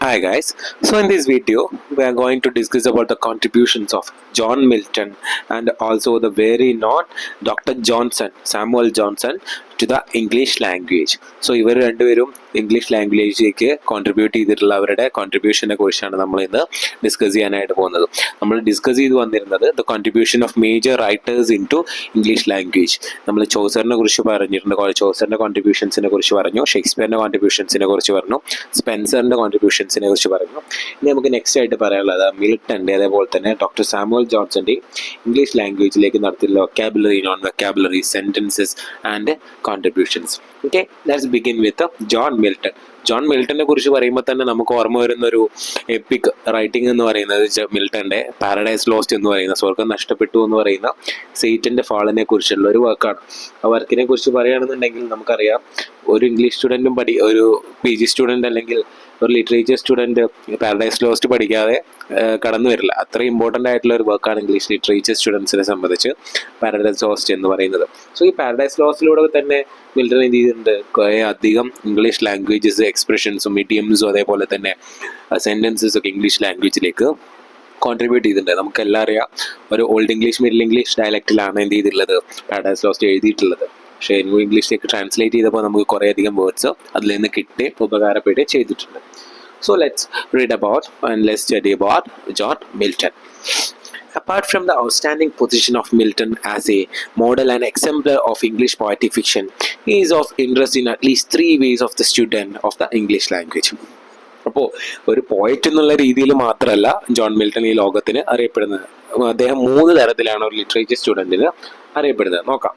Hi guys, so in this video we are going to discuss about the contributions of John Milton and also the very not Dr. Johnson, Samuel Johnson to the English language. So ഇവർ രണ്ടുപേരും English ലാംഗ്വേജിലേക്ക് contribute ചെയ്തിട്ടുള്ള അവരുടെ കോൺട്രിബ്യൂഷനെ കുറിച്ചാണ് നമ്മൾ ഇന്ന് discuss ചെയ്യാനായിട്ട് പോകുന്നത്. നമ്മൾ ഡിസ്കസ് ചെയ്ത് വന്നിരുന്നത് the contribution of major writers in to English language. നമ്മൾ ചോസറിനെ കുറിച്ച് പറഞ്ഞിട്ടുണ്ട്, ചോസറിൻ്റെ കോൺട്രിബ്യൂഷൻസിനെ കുറിച്ച് പറഞ്ഞു, ഷേക്സ്പിയറിൻ്റെ കോൺട്രിബ്യൂഷൻസിനെ കുറിച്ച് പറഞ്ഞു, സ്പെൻസറിൻ്റെ കോൺട്രിബ്യൂഷൻസിനെ കുറിച്ച് പറഞ്ഞു. ഇനി നമുക്ക് നെക്സ്റ്റ് ആയിട്ട് പറയാനുള്ളത് മിൽട്ടൻ്റെ അതേപോലെ തന്നെ ഡോക്ടർ സാമുവൽ ജോൺസന്റെ ഇംഗ്ലീഷ് ലാംഗ്വേജിലേക്ക് നടത്തിയുള്ള vocabulary, non vocabulary, sentences and contributions. Okay, let's begin with John Milton. John മിൽട്ടനെ കുറിച്ച് പറയുമ്പോൾ തന്നെ നമുക്ക് ഓർമ്മ വരുന്ന ഒരു എപ്പിക് റൈറ്റിംഗ് എന്ന് പറയുന്നത് മിൽട്ടന്റെ പാരഡൈസ് ലോസ്റ്റ് എന്ന് പറയുന്ന, സ്വർഗം നഷ്ടപ്പെട്ടു എന്ന് പറയുന്ന സെയ്റ്റന്റെ ഫാളിനെ കുറിച്ചുള്ള ഒരു വർക്കാണ്. ആ വർക്കിനെ കുറിച്ച് പറയുകയാണെന്നുണ്ടെങ്കിൽ നമുക്കറിയാം, ഒരു ഇംഗ്ലീഷ് സ്റ്റുഡൻറ്റും ഒരു PG സ്റ്റുഡൻറ്റ് അല്ലെങ്കിൽ ഒരു ലിറ്ററേച്ചർ സ്റ്റുഡൻറ്റ് പാരഡൈസ് ലോസ്റ്റ് പഠിക്കാതെ കടന്നു വരില്ല. അത്ര ഇമ്പോർട്ടൻ്റ് ആയിട്ടുള്ള ഒരു വർക്കാണ് ഇംഗ്ലീഷ് ലിറ്ററേച്ചർ സ്റ്റുഡൻസിനെ സംബന്ധിച്ച് പാരഡൈസ് ലോസ്റ്റ് എന്ന് പറയുന്നത്. സോ ഈ പാരഡൈസ് ലോസ്റ്റിലൂടെ തന്നെ മിൽട്ടൺ എന്ത് ചെയ്തിട്ടുണ്ട്, കുറേ അധികം ഇംഗ്ലീഷ് ലാംഗ്വേജസ്, എക്സ്പ്രഷൻസും ഇഡിയംസും അതേപോലെ തന്നെ സെൻറ്റൻസസ് ഒക്കെ ഇംഗ്ലീഷ് ലാംഗ്വേജിലേക്ക് കോൺട്രിബ്യൂട്ട് ചെയ്തിട്ടുണ്ട്. നമുക്കെല്ലാം അറിയാം, ഒരു ഓൾഡ് ഇംഗ്ലീഷ്, മിഡിൽ ഇംഗ്ലീഷ് ഡയലക്റ്റിലാണ് എന്ത് ചെയ്തിട്ടുള്ളത്, പാരഡൈസ് ലോസ്റ്റ് എഴുതിയിട്ടുള്ളത്. പക്ഷേ ന്യൂ ഇംഗ്ലീഷിലേക്ക് ട്രാൻസ്ലേറ്റ് ചെയ്തപ്പോൾ നമുക്ക് കുറേയധികം വേർഡ്സ് അതിൽ നിന്ന് കിട്ടി ഉപകാരപ്പെടുകയും ചെയ്തിട്ടുണ്ട്. So let's read about and let's study about John Milton. Apart from the outstanding position of Milton as a model and exemplar of English poetic fiction, he is of interest in at least three ways of the student of the English language. അപ്പോൾ ഒരു poet എന്നുള്ള രീതിയിൽ മാത്രമല്ല John Milton ഈ ലോകത്തിന് അറിയപ്പെടുന്നത്. അദ്ദേഹം 3 തരത്തിലാണ് ഒരു ലിറ്ററേച്ചർ സ്റ്റുഡൻറ്റിന് അറിയപ്പെടുന്നത്. നോക്കാം.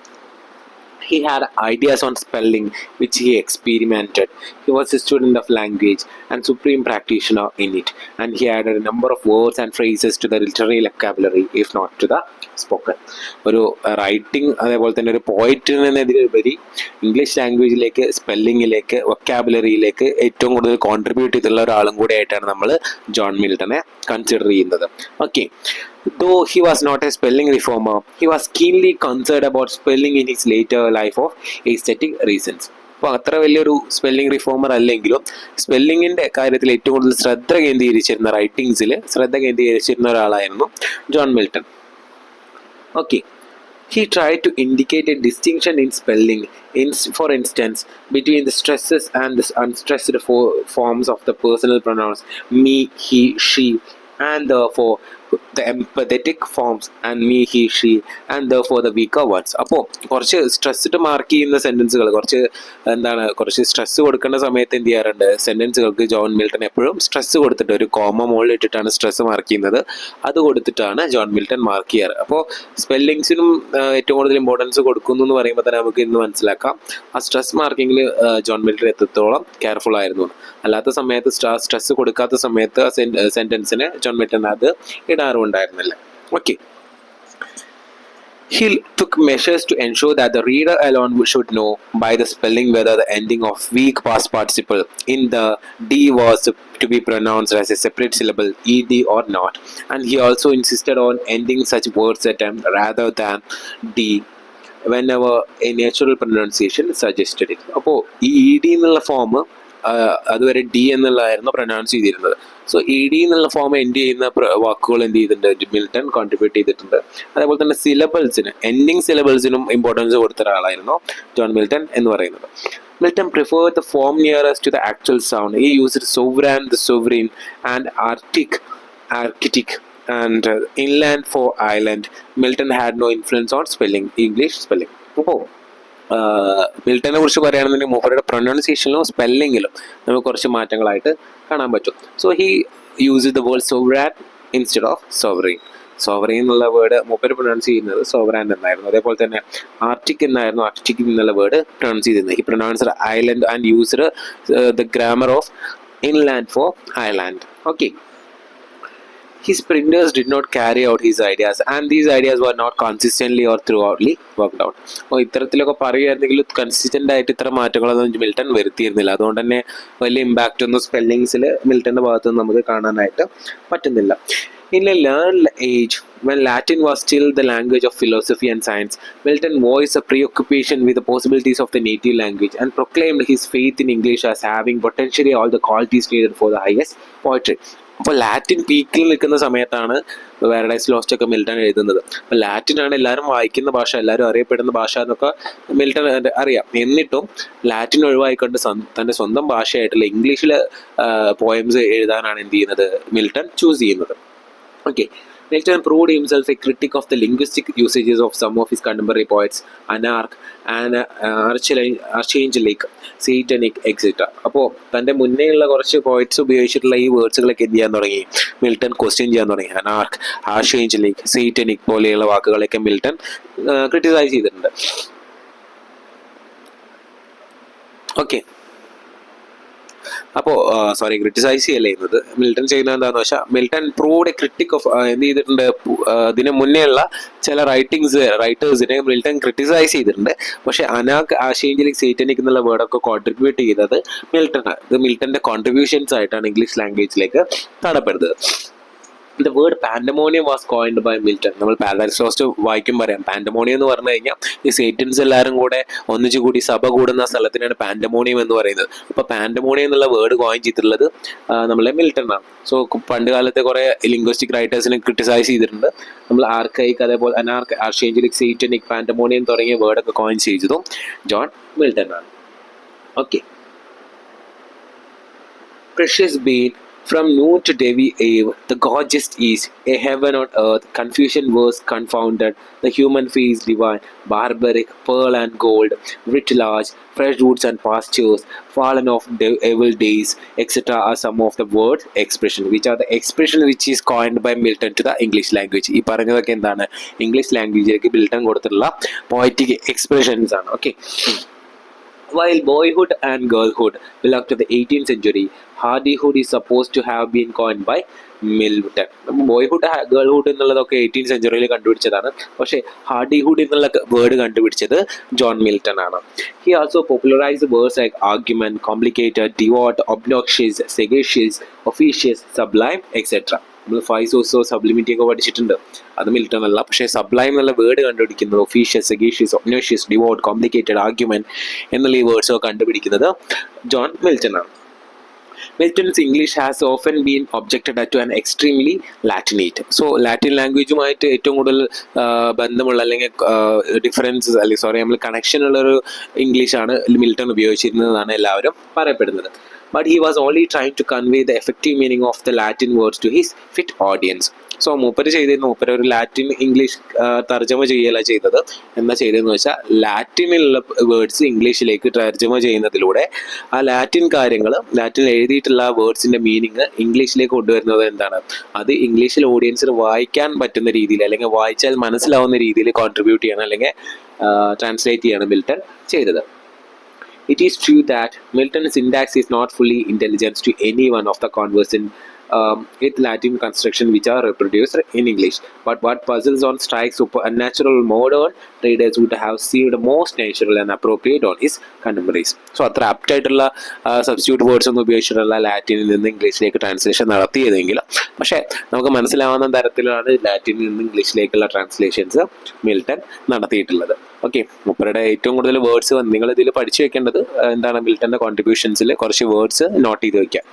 He had ideas on spelling which he experimented. He was a student of language and supreme practitioner in it, and he added a number of words and phrases to the literary vocabulary, if not to the spoken. ഒരു writing അതേപോലെ തന്നെ ഒരു പോയറ്റിനെതിലുപരി English ലാംഗ്വേജിലേക്ക്, സ്പെല്ലിങ്ങിലേക്ക്, വൊക്കാബുലറിയിലേക്ക് ഏറ്റവും കൂടുതൽ contribute ചെയ്തിട്ടുള്ള ഒരാളും കൂടി ആയിട്ടാണ് നമ്മൾ ജോൺ മിൽട്ടനെ കൺസിഡർ ചെയ്യുന്നത്. Okay, though he was not a spelling reformer, he was keenly concerned about spelling in his later life of aesthetic reasons. അപ്പോൾ അത്ര വലിയൊരു സ്പെല്ലിംഗ് റിഫോമർ അല്ലെങ്കിലും സ്പെല്ലിങ്ങിൻ്റെ കാര്യത്തിൽ ഏറ്റവും കൂടുതൽ ശ്രദ്ധ കേന്ദ്രീകരിച്ചിരുന്ന ഒരാളായിരുന്നു John Milton. Okay, he tried to indicate a distinction in spelling, for instance, between the stresses and the unstressed forms of the personal pronouns me, he, she, and therefore the empathetic forms and me, he, she, and therefore the weaker ones. അപ്പോൾ കുറച്ച് stressed mark ചെയ്യുന്ന സെൻറ്റൻസുകൾ, കുറച്ച് stress കൊടുക്കേണ്ട സമയത്ത് എന്ത് ചെയ്യാറുണ്ട്, സെൻറ്റൻസുകൾക്ക് John Milton എപ്പോഴും stress കൊടുത്തിട്ട് ഒരു കോമ മുകളിൽ ഇട്ടിട്ടാണ് സ്ട്രെസ് മാർക്ക് ചെയ്യുന്നത്. അത് കൊടുത്തിട്ടാണ് ജോൺ മിൽട്ടൺ മാർക്ക് ചെയ്യാറ്. അപ്പോൾ സ്പെല്ലിങ്സിനും ഏറ്റവും കൂടുതൽ ഇമ്പോർട്ടൻസ് കൊടുക്കുന്നു എന്ന് പറയുമ്പോൾ തന്നെ നമുക്ക് ഇന്ന് മനസ്സിലാക്കാം ആ സ്ട്രെസ് മാർക്കിങ്ങിൽ ജോൺ മിൽട്ടൺ എത്രത്തോളം കെയർഫുൾ ആയിരുന്നു. അല്ലാത്ത സമയത്ത് സ്ട്രെസ് കൊടുക്കാത്ത സമയത്ത് സെൻറ്റൻസിന് ജോൺ മിൽട്ടൺ അത് ഇടാറുണ്ടായിരുന്നില്ല. Okay, he took measures to ensure that the reader alone should know by the spelling whether the ending of weak past participle in the D was to be pronounced as a separate syllable, ed, or not. And he also insisted on ending such words attempt rather than D whenever a natural pronunciation suggested it. അപ്പോൾ ഈ ED എന്നുള്ള form അതുവരെ D എന്നുള്ളതായിരുന്നു pronounce ചെയ്തിരുന്നത്. So ED എന്നുള്ള form end ചെയ്യുന്ന വാക്കുകൾ എന്ത് ചെയ്തിട്ടുണ്ട്, മിൽട്ടൺ കോൺട്രിബ്യൂട്ട് ചെയ്തിട്ടുണ്ട്. അതേപോലെ തന്നെ എൻഡിങ് സിലബിൾസിനും ഇമ്പോർട്ടൻസ് കൊടുത്ത ഒരാളായിരുന്നു ജോൺ മിൽട്ടൺ എന്ന് പറയുന്നത്. Milton preferred the form nearest to the actual sound. He used sovereign, the sovereign, and archaic, and inland for island. Milton had no influence on English spelling. അപ്പോൾ മിൽട്ടനെ കുറിച്ച് പറയുകയാണെന്നുണ്ടെങ്കിൽ മൂപ്പരുടെ പ്രൊനൗൺസിയേഷനിലും സ്പെല്ലിങ്ങിലും നമുക്ക് കുറച്ച് മാറ്റങ്ങളായിട്ട് കാണാൻ പറ്റും. So he use the word sovran instead of sovereign. Sovereign എന്നുള്ള വേർഡ് മൂപ്പര് പ്രൊനൗൺസ് ചെയ്യുന്നത് സോവറാൻ എന്നായിരുന്നു. അതേപോലെ തന്നെ ആർട്ടിക് എന്നായിരുന്നു ആർട്ടിക് എന്നുള്ള വേർഡ് പ്രൊനൗൺസ് ചെയ്തിരുന്നത്. He pronounced island and used the grammar of inland for island. Okay, His printers did not carry out his ideas and these ideas were not consistently or throughoutly worked out. അപ്പോൾ ഇത്തരത്തിലൊക്കെ പറയുകയായിരുന്നെങ്കിൽ consistent ആയിട്ട് ഇത്ര മാറ്റങ്ങളൊന്നും Milton വരുത്തിയിരുന്നില്ല. അതുകൊണ്ട് തന്നെ വലിയ impact ഒന്നും സ്പെല്ലിങ്സിൽ മിൽട്ടൻ്റെ ഭാഗത്ത് നിന്ന് നമുക്ക് കാണാനായിട്ട് പറ്റുന്നില്ല. In a learned age, when Latin was still the language of philosophy and science, Milton voiced a preoccupation with the possibilities of the native language and proclaimed his faith in English as having potentially all the qualities needed for the highest poetry. അപ്പോൾ Latin പീക്കിൽ നിൽക്കുന്ന സമയത്താണ് paradise lost ഒക്കെ Milton എഴുതുന്നത്. അപ്പോൾ ലാറ്റിനാണ് എല്ലാവരും വായിക്കുന്ന ഭാഷ, എല്ലാവരും അറിയപ്പെടുന്ന ഭാഷ എന്നൊക്കെ മിൽട്ടൺ അറിയാം. എന്നിട്ടും ലാറ്റിൻ ഒഴിവായിക്കൊണ്ട് തൻ്റെ സ്വന്തം ഭാഷയായിട്ടുള്ള ഇംഗ്ലീഷിൽ പോയംസ് എഴുതാനാണ് എന്ത് ചെയ്യുന്നത്, മിൽട്ടൺ ചൂസ് ചെയ്യുന്നത്. Okay, Milton proved himself a critic of the linguistic usages of some of his contemporary poets, Anarch and Archangelic, Satanic, etc. അപ്പോൾ തൻ്റെ മുന്നേയുള്ള കുറച്ച് പോയിറ്റ്സ് ഉപയോഗിച്ചിട്ടുള്ള ഈ വേർഡ്സുകളൊക്കെ എന്ത് ചെയ്യാൻ തുടങ്ങി, മിൽട്ടൺ ക്വസ്റ്റ്യൻ ചെയ്യാൻ തുടങ്ങി. അനാർക്ക്, ആർച്ചേഞ്ചലിക്, സേറ്റനിക് പോലെയുള്ള വാക്കുകളൊക്കെ മിൽട്ടൺ ക്രിട്ടിസൈസ് ചെയ്തിട്ടുണ്ട്. ഓക്കെ, അപ്പോൾ ക്രിട്ടിസൈസ് ചെയ്യല്ലേ ചെയ്യുന്നത്, മിൽട്ടൺ ചെയ്യുന്നത് എന്താണെന്ന് വെച്ചാൽ Milton proved a critic of എന്ത് ചെയ്തിട്ടുണ്ട്, ഇതിന് മുന്നേ ഉള്ള ചില റൈറ്റേഴ്സിനെ മിൽട്ടൺ ക്രിട്ടിസൈസ് ചെയ്തിട്ടുണ്ട്. പക്ഷേ അനാക്ക്, ആർച്ചേഞ്ചലിക്, സേറ്റനിക് എന്നുള്ള വേർഡൊക്കെ കോൺട്രിബ്യൂട്ട് ചെയ്തത് മിൽട്ടൺ. ഇത് മിൽട്ടൻ്റെ കോൺട്രിബ്യൂഷൻസ് ആയിട്ടാണ് ഇംഗ്ലീഷ് ലാംഗ്വേജിലേക്ക് കാണപ്പെടുന്നത്. The word pandemonium was coined by Milton. നമ്മൾ പാരഡൈസ് ലോസ്റ്റ് വായിക്കും പറയാം, പാൻഡമോണിയം എന്ന് പറഞ്ഞു കഴിഞ്ഞാൽ ഈ സേറ്റൻസ് എല്ലാവരും കൂടെ ഒന്നിച്ചു കൂടി സഭ കൂടുന്ന സ്ഥലത്തിനാണ് പാൻഡമോണിയം എന്ന് പറയുന്നത്. അപ്പോൾ പാൻഡമോണിയം എന്നുള്ള വേർഡ് കോയിൻ ചെയ്തിട്ടുള്ളത് നമ്മളെ മിൽട്ടൺ ആണ്. സോ പണ്ട് കാലത്തെ കുറേ ലിംഗ്വിസ്റ്റിക് റൈറ്റേഴ്സിനെ ക്രിട്ടിസൈസ് ചെയ്തിട്ടുണ്ട്. നമ്മൾ ആർക്കൈക്ക്, അതേപോലെ അനാർക്ക്, ആർച്ചേഞ്ചലിക്, സേറ്റനിക്, പാൻഡമോണിയം തുടങ്ങിയ വേർഡൊക്കെ കോയിൻ ചെയ്തതും ജോൺ മിൽട്ടൺ ആണ്. Okay, precious being, from noon to Devi Eve, the gorgeous east, a heaven on earth, confusion was confounded, the human face divine, barbaric, pearl and gold, writ large, fresh roots and pastures, fallen off evil days, etc. are some of the words expression, which are the expression which is coined by Milton to the English language. ഈ പറഞ്ഞതൊക്കെ എന്താണ്, English ലാംഗ്വേജിലേക്ക് Milton കൊടുത്തിട്ടുള്ള poetic expressions ആണ്. Okay, while boyhood and girlhood belong to the 18th century, hardihood is supposed to have been coined by മിൽട്ടൺ. Boyhood, girlhood എന്നുള്ളതൊക്കെ 18th സെഞ്ചുറിയിൽ കണ്ടുപിടിച്ചതാണ്. പക്ഷേ ഹാർഡിഹുഡ് എന്നുള്ള വേർഡ് കണ്ടുപിടിച്ചത് ജോൺ മിൽട്ടൺ ആണ്. He also popularised words like argument, complicated, devote, obnoxious, sagacious, officious, sublime, et cetera. നമ്മൾ ഫൈസോസോ സബ്ലിമിറ്റി ഒക്കെ പഠിച്ചിട്ടുണ്ട്, അത് മിൽട്ടൺ അല്ല. പക്ഷേ സബ്ലൈം എന്നുള്ള വേർഡ് കണ്ടുപിടിക്കുന്നത്, ഒഫീഷ്യസ്, സെഗേഷ്യസ്, ഒബ്നോഷ്യസ്, ഡിവോട്ട്, കോംപ്ലിക്കേറ്റഡ്, ആർഗ്യുമെന്റ് എന്നുള്ള ഈ വേർഡ്സൊക്കെ കണ്ടുപിടിക്കുന്നത് ജോൺ മിൽട്ടൺ ആണ്. Milton's English has often been objected to an extremely Latinate. So Latin ലാംഗ്വേജുമായിട്ട് ഏറ്റവും കൂടുതൽ ബന്ധമുള്ള അല്ലെങ്കിൽ ഡിഫറൻസ് നമ്മൾ കണക്ഷൻ ഉള്ളൊരു ഇംഗ്ലീഷാണ് മിൽട്ടൺ ഉപയോഗിച്ചിരുന്നതാണ് എല്ലാവരും പറയപ്പെടുന്നത്. But he was only trying to convey the effective meaning of the Latin words to his fit audience. So മൂപ്പര് ഒരു ലാറ്റിൻ ഇംഗ്ലീഷ് തർജ്ജമ ചെയ്യല ചെയ്തത്. എന്താ ചെയ്തതെന്ന് വെച്ചാൽ ലാറ്റിനിലുള്ള വേർഡ്സ് ഇംഗ്ലീഷിലേക്ക് തർജ്ജമ ചെയ്യുന്നതിലൂടെ ആ ലാറ്റിൻ കാര്യങ്ങൾ, ലാറ്റിനിൽ എഴുതിയിട്ടുള്ള വേർഡ്സിൻ്റെ മീനിങ് ഇംഗ്ലീഷിലേക്ക് കൊണ്ടുവരുന്നത് എന്താണ്, അത് ഇംഗ്ലീഷിൽ ഓഡിയൻസിന് വായിക്കാൻ പറ്റുന്ന രീതിയിൽ അല്ലെങ്കിൽ വായിച്ചാൽ മനസ്സിലാവുന്ന രീതിയിൽ കോൺട്രിബ്യൂട്ട് ചെയ്യണം അല്ലെങ്കിൽ ട്രാൻസ്ലേറ്റ് ചെയ്യണം മിൽട്ടൺ ചെയ്തത്. It is true that Milton's syntax is not fully intelligible to any one of the conversant with Latin construction which are reproduced in English. But what puzzles on strikes unnatural modern readers would have seemed most natural and appropriate on his contemporaries. So അത്ര ആപ്റ്റായിട്ടുള്ള substitute words ഒന്നും ഉപയോഗിച്ചിട്ടുള്ള ലാറ്റിനിൽ നിന്ന് ഇംഗ്ലീഷിലേക്ക് translation നടത്തിയതെങ്കിലും പക്ഷേ നമുക്ക് മനസ്സിലാവുന്ന തരത്തിലാണ് ലാറ്റിനിൽ നിന്ന് ഇംഗ്ലീഷിലേക്കുള്ള ട്രാൻസ്ലേഷൻസ് മിൽട്ടൺ നടത്തിയിട്ടുള്ളത്. ഓക്കെ, മൂപ്പരുടെ ഏറ്റവും കൂടുതൽ വേർഡ്സ് നിങ്ങൾ ഇതിൽ പഠിച്ചു വെക്കേണ്ടത് എന്താണ്, മിൽട്ടൻ്റെ കോൺട്രിബ്യൂഷൻസിൽ കുറച്ച് വേർഡ്സ് നോട്ട് ചെയ്ത് വയ്ക്കാം.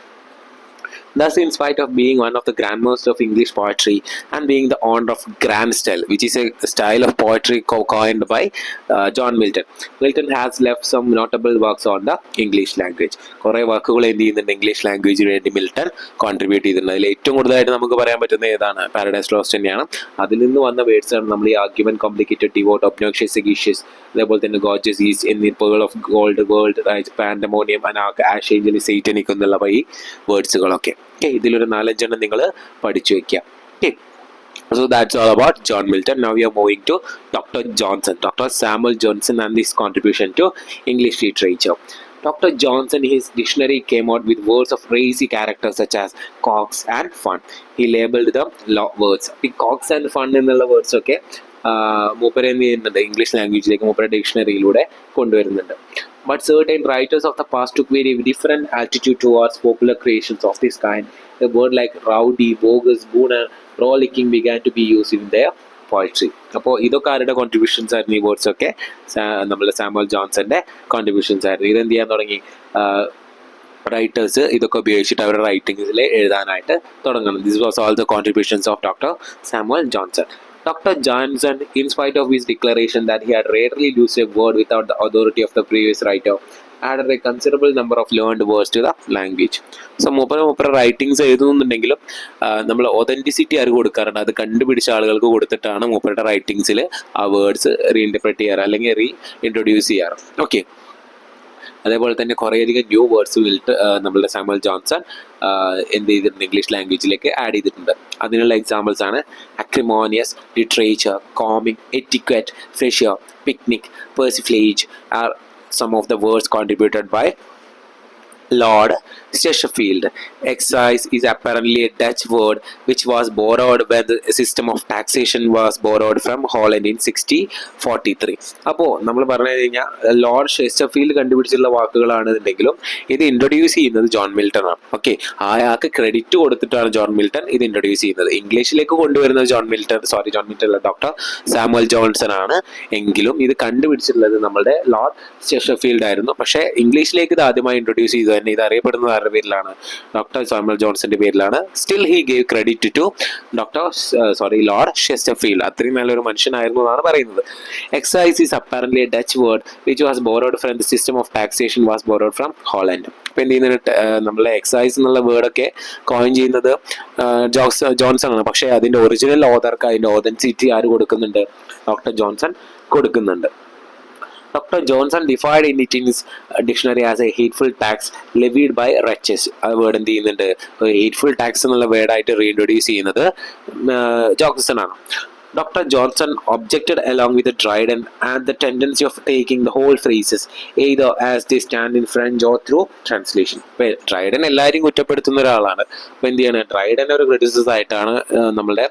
Thus, in spite of being one of the grandmasters of English poetry and being the owner of grand style, which is a style of poetry coined by John Milton, Milton has left some notable works on the English language. കുറേ വർക്കുകൾ എന്ത് ചെയ്യുന്നുണ്ട്, English ലാംഗ്വേജിന് വേണ്ടി Milton contribute ചെയ്തിട്ടുണ്ട്. അതിൽ ഏറ്റവും കൂടുതലായിട്ട് നമുക്ക് പറയാൻ പറ്റുന്ന ഏതാണ്, പാരഡൈസ് ലോസ്റ്റ് തന്നെയാണ്. അതിൽ നിന്ന് വന്ന വേർഡ്സ് ആണ് നമ്മൾ ഈ argument, complicated, devote, obnoxious, sagacious, അതേപോലെ തന്നെ ഗോർജിയസ്, ഈസ്റ്റ് എന്നീ pearl of gold, world, pandemonium, അനാക്ക്, ആർച്ചേഞ്ചലിക്, സേറ്റനിക് എന്നുള്ള ഈ വേർഡ്സുകളൊക്കെ. ഓക്കെ, ഇതിലൊരു 4-5 നിങ്ങൾ പഠിച്ചു വയ്ക്കുക. Okay, so that's all about John Milton. Now we are moving to Dr. Johnson, Dr. Samuel Johnson and his contribution to English literature. Dr. Johnson, his dictionary came out with words of crazy characters such as cox and fun. He labeled the words. The cox and fun എന്നുള്ള words ഒക്കെ മൂപ്പര് എന്ത് ചെയ്യുന്നുണ്ട്, English ലാംഗ്വേജിലേക്ക് മൂപ്പരുടെ ഡിക്ഷണറിയിലൂടെ കൊണ്ടുവരുന്നുണ്ട്. But certain writers of the past took very different attitude towards popular creations of this kind. A word like rowdy, bogus, boner, rollicking began to be used in their poetry. അപ്പോൾ ഇതൊക്കെ ആരുടെ contributions ആയിരുന്നു? ഈ words ഒക്കെ നമ്മുടെ Samuel ജോൺസന്റെ contributions ആയിരുന്നു. ഇതെന്ത് ചെയ്യാൻ തുടങ്ങി? റൈറ്റേഴ്സ് ഇതൊക്കെ ഉപയോഗിച്ചിട്ട് അവരുടെ റൈറ്റിംഗ്സിൽ എഴുതാനായിട്ട് തുടങ്ങണം. This was all the contributions of doctor Samuel Johnson. Dr. Johnson, in spite of his declaration that he had rarely used a word without the authority of the previous writer, added a considerable number of learned words to the language. So മൂപ്പര writings എഴുതുന്നുണ്ടെങ്കിലും നമ്മൾ authenticity ആര് കൊടുക്കാറുണ്ട്? അത് കണ്ടുപിടിച്ച ആളുകൾക്ക് കൊടുത്തിട്ടാണ് മൂപ്പരുടെ റൈറ്റിംഗ്സിൽ ആ വേർഡ്സ് റീഇൻറ്റർപ്രറ്റ് ചെയ്യാറ് അല്ലെങ്കിൽ ഇൻട്രൊഡ്യൂസ് ചെയ്യാറ്. ഓക്കെ, അതേപോലെ തന്നെ കുറേയധികം ന്യൂ വേർഡ്സ് നമ്മളുടെ സാമുവൽ ജോൺസൺ എന്ത് ചെയ്തിട്ടുണ്ട്? ഇംഗ്ലീഷ് ലാംഗ്വേജിലേക്ക് ആഡ് ചെയ്തിട്ടുണ്ട്. അതിനുള്ള എക്സാമ്പിൾസ് ആണ് acrimonious, literature, comic, etiquette, fresher, picnic, persiflage are some of the words contributed by Lord Chesterfield. Excise is apparently a Dutch word which was borrowed when the system of taxation was borrowed from Holland in 1643. അപ്പോൾ നമ്മൾ പറഞ്ഞു കഴിഞ്ഞാൽ Lord ഷെസ്റ്റർഫീൽഡ് കണ്ടുപിടിച്ചിട്ടുള്ള വാക്കുകളാണെന്നുണ്ടെങ്കിലും ഇത് introduce ചെയ്യുന്നത് John Milton ആണ്. Okay, അയാൾക്ക് credit കൊടുത്തിട്ടാണ് John Milton ഇത് ഇൻട്രൊഡ്യൂസ് ചെയ്യുന്നത്. ഇംഗ്ലീഷിലേക്ക് കൊണ്ടുവരുന്നത് ജോൺ മിൽട്ടൺ അല്ല, ഡോക്ടർ സാമുവൽ ജോൺസൺ ആണ്. എങ്കിലും ഇത് കണ്ടുപിടിച്ചിട്ടുള്ളത് നമ്മുടെ ലോർഡ് ഷെസ്റ്റർഫീൽഡ് ആയിരുന്നു. പക്ഷേ ഇംഗ്ലീഷിലേക്ക് ഇത് ആദ്യമായി ഇൻട്രൊഡ്യൂസ് ചെയ്തു തന്നെ ഇത് അറിയപ്പെടുന്നത് ആരുടെ പേരിലാണ്? ഡോക്ടർ സാമുവൽ ജോൺസന്റെ പേരിലാണ്. Still he gave credit to Lord Chesterfield. അത്രയും നല്ലൊരു മനുഷ്യനായിരുന്നു എന്നാണ് പറയുന്നത്. Excise is apparently a Dutch word which was borrowed from the system of taxation was borrowed from Holland. ഇപ്പം എന്ത് ചെയ്യുന്നത്? നമ്മളെ എക്സൈസ് എന്നുള്ള വേർഡൊക്കെ കോയിൻ ചെയ്യുന്നത് ജോൺസൺ ആണ്. പക്ഷേ അതിന്റെ ഒറിജിനൽ ഓതർക്ക് അതിന്റെ ഓതൻസിറ്റി ആര് കൊടുക്കുന്നുണ്ട്? ഡോക്ടർ ജോൺസൺ കൊടുക്കുന്നുണ്ട്. Dr. Johnson defined it in his dictionary as a hateful tax levied by wretches. ആ വേർഡ് എന്ത് ചെയ്യുന്നുണ്ട്? ഹേറ്റ്ഫുൾ ടാക്സ് എന്നുള്ള വേർഡായിട്ട് റീഇൻട്രൊഡ്യൂസ് ചെയ്യുന്നത് ജോൺസൺ ആണ്. Dr. Johnson objected along with Dryden and the tendency of taking the whole phrases either as they stand in French or through translation. Dryden എല്ലാവരും കുറ്റപ്പെടുത്തുന്ന ഒരാളാണ്. അപ്പോൾ എന്ത് ചെയ്യണം? ഡ്രൈഡൻ ഒരു ക്രിറ്റിസിസം ആയിട്ടാണ് നമ്മളുടെ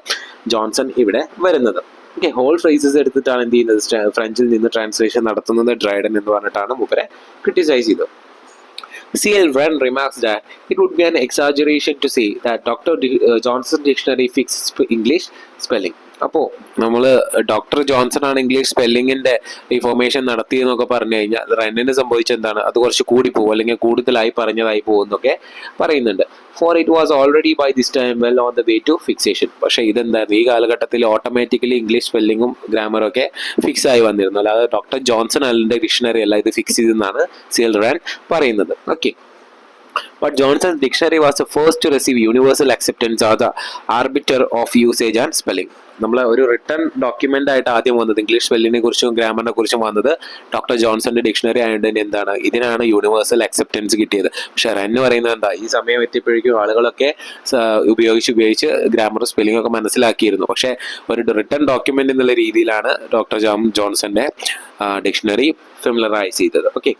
ജോൺസൺ ഇവിടെ വരുന്നത്. ഓക്കെ, ഹോൾ ഫ്രേസസ് എടുത്തിട്ടാണ് എന്ത് ചെയ്യുന്നത്? ഫ്രഞ്ചിൽ നിന്ന് ട്രാൻസ്ലേഷൻ നടത്തുന്നത് ഡ്രൈഡൻ എന്ന് പറഞ്ഞിട്ടാണ് മൂപ്പരെ ക്രിട്ടിസൈസ് ചെയ്തത്. C.L. Wren remarks that it would be an exaggeration to say that Dr. Johnson's dictionary fixes English spelling. അപ്പോൾ നമ്മൾ ഡോക്ടർ ജോൺസൺ ആണ് ഇംഗ്ലീഷ് സ്പെല്ലിങ്ങിന്റെ റിഫോർമേഷൻ നടത്തിയെന്നൊക്കെ പറഞ്ഞു കഴിഞ്ഞാൽ റെന്നിന് സംഭവിച്ചെന്താണ്? അത് കുറച്ച് കൂടി പോകും അല്ലെങ്കിൽ കൂടുതലായി പറഞ്ഞതായി പോകും എന്നൊക്കെ പറയുന്നുണ്ട്. For it was already by this time well on the way to fixation. പക്ഷേ ഇതെന്തായിരുന്നു? ഈ കാലഘട്ടത്തിൽ ഓട്ടോമാറ്റിക്കലി ഇംഗ്ലീഷ് സ്പെല്ലിങ്ങും ഗ്രാമറും ഒക്കെ ഫിക്സ് ആയി വന്നിരുന്നു. അല്ലാതെ ഡോക്ടർ ജോൺസൺ അല്ലെ ഡിക്ഷണറി അല്ല ഇത് ഫിക്സ് ചെയ്തെന്നാണ് C.L. Wren പറയുന്നത്. Okay, but Johnson's dictionary was the first to receive universal acceptance as the arbiter of usage and spelling. നമ്മൾ ഒരു റിട്ടേൺ ഡോക്യുമെന്റ് ആയിട്ട് ആദ്യം വന്നത് ഇംഗ്ലീഷ് സ്പെല്ലിങ്ങിനെ കുറിച്ചും ഗ്രാമറിനെ കുറിച്ചും വന്നത് ഡോക്ടർ ജോൺസന്റെ ഡിക്ഷണറി ആയതുകൊണ്ട് തന്നെ എന്താണ്? ഇതിനാണ് യൂണിവേഴ്സൽ അക്സെപ്റ്റൻസ് കിട്ടിയത്. പക്ഷെ റെന്ന് പറയുന്നത് എന്താ? ഈ സമയം എത്തിയപ്പോഴേക്കും ആളുകളൊക്കെ ഉപയോഗിച്ച് ഗ്രാമറും സ്പെല്ലിംഗ് ഒക്കെ മനസ്സിലാക്കിയിരുന്നു. പക്ഷെ ഒരു റിട്ടേൺ ഡോക്യുമെന്റ് എന്നുള്ള രീതിയിലാണ് ഡോക്ടർ ജോൺസന്റെ ഡിക്ഷണറി ഫെമിലറൈസ് ചെയ്തത്. Okay,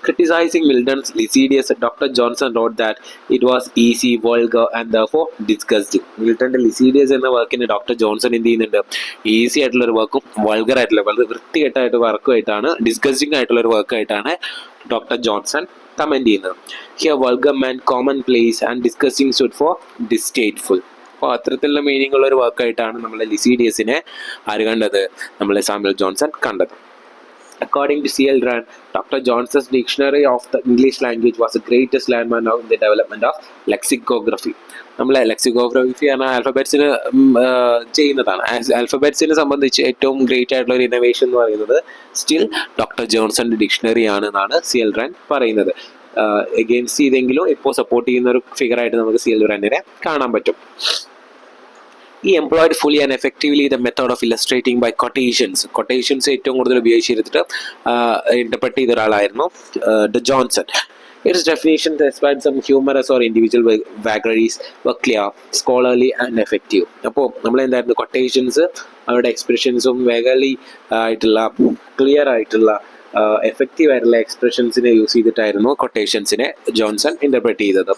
criticizing Milton's Lycidius, Dr. Johnson wrote that it was easy, vulgar and therefore disgusting. മിൽട്ടന്റെ ലിസീഡിയസ് എന്ന വർക്കിന് ഡോക്ടർ ജോൺസൺ എന്ത് ചെയ്യുന്നുണ്ട്? ഈസി ആയിട്ടുള്ള ഒരു വർക്കും വൾഗർ ആയിട്ടുള്ള വളരെ വൃത്തികെട്ടായിട്ട് വർക്കുമായിട്ടാണ്, ഡിസ്ഗസ്റ്റിംഗ് ആയിട്ടുള്ള ഒരു വർക്കായിട്ടാണ് ഡോക്ടർ ജോൺസൺ കമന്റ് ചെയ്യുന്നത്. Here vulgar meant commonplace and disgusting stood for distasteful. അപ്പോൾ അത്തരത്തിലുള്ള മീനിങ് ഉള്ള ഒരു വർക്കായിട്ടാണ് നമ്മളെ ലിസീഡിയസിനെ ആര് കണ്ടത്? നമ്മളെ സാമുവൽ ജോൺസൺ കണ്ടത്. According to C.L. Wren, Dr. Johnson's dictionary of the English language was the greatest landmark in the development of lexicography. നമ്മളെ ലെക്സിക്കോഗ്രഫി ആണ് ആൽഫബറ്റ്സിന് ചെയ്യുന്നതാണ്. ആൽഫബറ്റ്സിനെ സംബന്ധിച്ച് ഏറ്റവും ഗ്രേറ്റ് ആയിട്ടുള്ള ഒരു ഇന്നോവേഷൻ എന്ന് പറയുന്നത് സ്റ്റിൽ ഡോക്ടർ ജോൺസന്റെ ഡിക്ഷണറി ആണെന്നാണ് C.L. Wren പറയുന്നത്. എഗെയിൻസ്റ്റ് ചെയ്തെങ്കിലും ഇപ്പോൾ സപ്പോർട്ട് ചെയ്യുന്ന ഒരു ഫിഗർ ആയിട്ട് നമുക്ക് C.L. Wrenനെ കാണാൻ പറ്റും. He employed fully and effectively the method of illustrating by quotations. Quotations ഏറ്റവും കൂടുതൽ ഉപയോഗിച്ചിരുന്നിട്ട് ഇന്റർപ്രറ്റ് ചെയ്ത ഒരാളായിരുന്നു Johnson. Its definition, despite some humorous or individual vagaries, were clear, scholarly and effective. അപ്പോൾ നമ്മൾ എന്തായിരുന്നു? കൊട്ടേഷൻസ് അവരുടെ എക്സ്പ്രഷൻസും വേഗലി ആയിട്ടുള്ള ക്ലിയർ ആയിട്ടുള്ള എഫക്റ്റീവ് ആയിട്ടുള്ള എക്സ്പ്രഷൻസിനെ യൂസ് ചെയ്തിട്ടായിരുന്നു കൊട്ടേഷൻസിനെ ജോൺസൺ ഇൻ്റർപ്രറ്റ് ചെയ്തത്.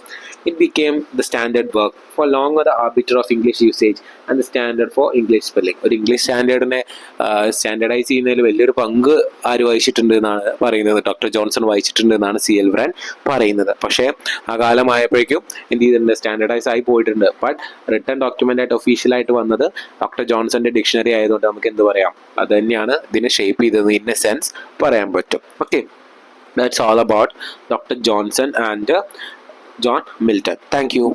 It became the standard work for long the arbiter of English usage and the standard for English spelling. ഒരു ഇംഗ്ലീഷ് സ്റ്റാൻഡേർഡിനെ സ്റ്റാൻഡേർഡൈസ് ചെയ്യുന്നതിൽ വലിയൊരു പങ്ക് ആര് വഹിച്ചിട്ടുണ്ട് എന്നാണ് പറയുന്നത്, ഡോക്ടർ ജോൺസൺ വഹിച്ചിട്ടുണ്ട് എന്നാണ് CL Wren പറയുന്നത്. പക്ഷേ ആ കാലമായപ്പോഴേക്കും എന്ത് ചെയ്തിട്ടുണ്ട്, സ്റ്റാൻഡേർഡൈസ് ആയി പോയിട്ടുണ്ട്. ബട്ട് റിട്ടേൺ ഡോക്യുമെൻ്റ് ആയിട്ട് ഒഫീഷ്യലായിട്ട് വന്നത് ഡോക്ടർ ജോൺസന്റെ ഡിക്ഷണറി ആയതുകൊണ്ട് നമുക്ക് എന്ത് പറയാം, അത് തന്നെയാണ് ഇതിനെ ഷേപ്പ് ചെയ്തത് ഇൻ എ സെൻസ് പറയാൻ പറ്റും. Okay, that's all about doctor Johnson and John Milton. Thank you.